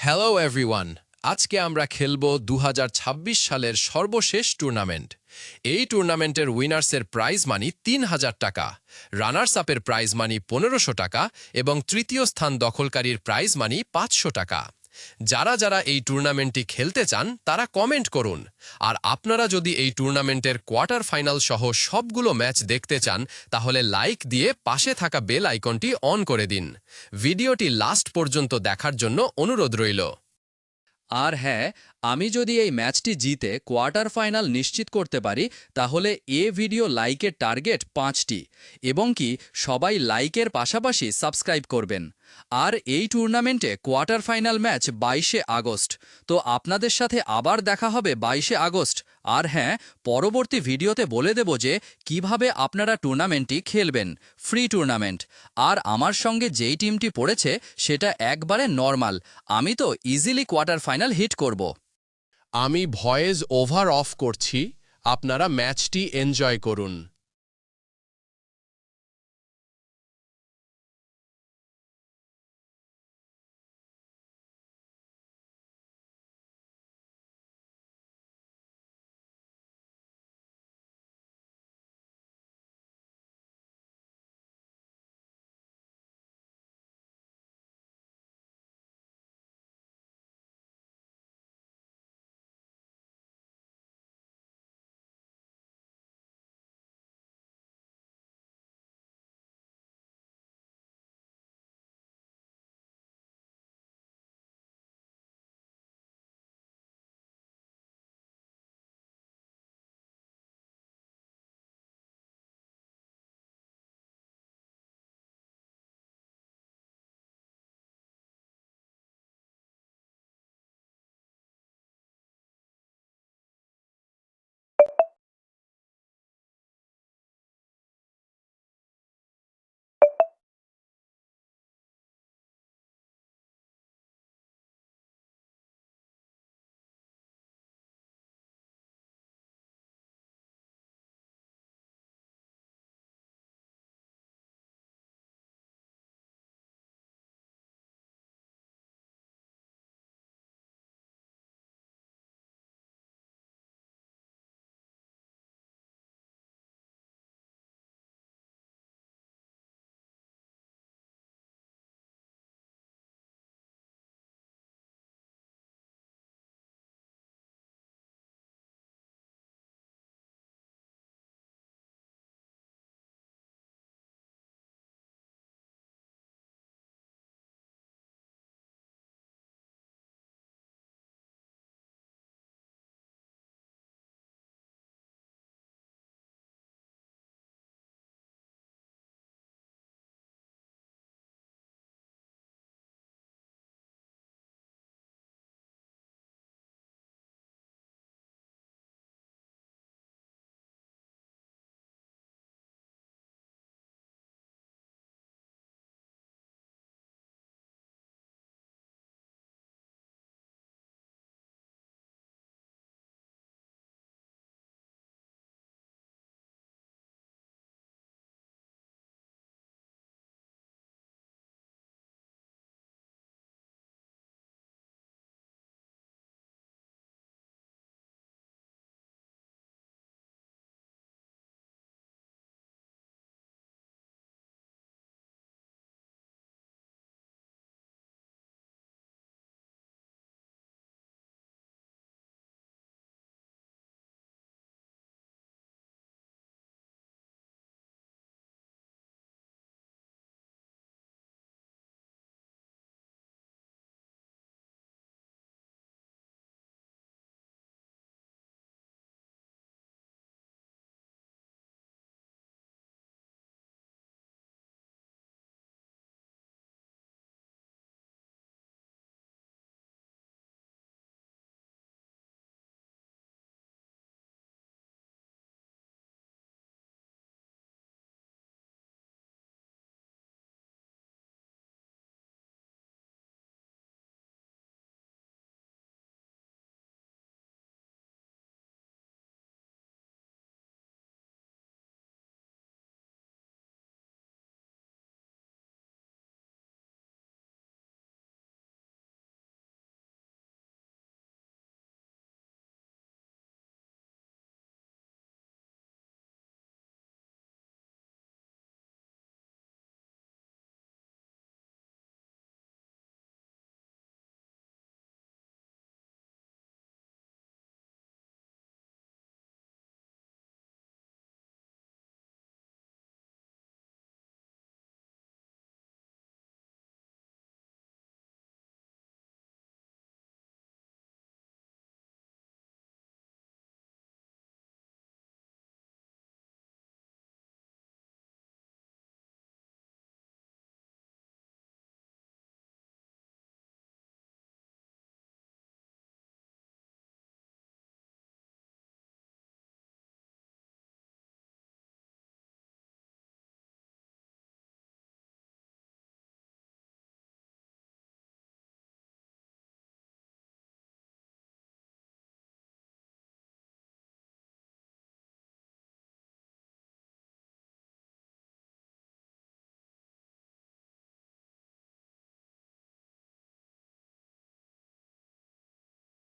Hello everyone, আজকে আমরা খেলব ২০২৬ সালের সর্বশেষ টুর্নামেন্ট। এই টুর্নামেন্টের উইনার্সের প্রাইজ মানি ৩,০০০ টাকা, রানার্স আপের প্রাইজ মানি ১৫০০ টাকা এবং তৃতীয় স্থান দখলকারীর প্রাইজ মানি ৫০০ টাকা। যারা যারা এই টুর্নামেন্টটি খেলতে চান তারা কমেন্ট করুন। আর আপনারা যদি এই টুর্নামেন্টের কোয়ার্টার ফাইনাল সহ সবগুলো ম্যাচ দেখতে চান তাহলে লাইক দিয়ে পাশে থাকা বেল আইকনটি অন করে দিন। ভিডিওটি লাস্ট পর্যন্ত দেখার জন্য অনুরোধ রইল। আর হ্যাঁ, আমি যদি এই ম্যাচটি জিতে কোয়ার্টার ফাইনাল নিশ্চিত করতে পারি তাহলে ভিডিও লাইকের টার্গেট 5টি এবং কি সবাই লাইকের পাশাপাশি সাবস্ক্রাইব করবেন। আর এই টুর্নামেন্টে কোয়ার্টার ফাইনাল ম্যাচ 22শে আগস্ট। তো আপনাদের সাথে আবার দেখা হবে 22শে আগস্ট। আর হ্যাঁ, পরবর্তী ভিডিওতে বলে দেব যে কিভাবে আপনারা টুর্নামেন্টটি খেলবেন, ফ্রি টুর্নামেন্ট। আর আমার সঙ্গে যেই টিমটি পড়েছে সেটা একবারে নর্মাল, আমি তো ইজিলি কোয়ার্টার ফাইনাল হিট করব। আমি ভয়েস ওভার অফ করছি, আপনারা ম্যাচটি এনজয় করুন।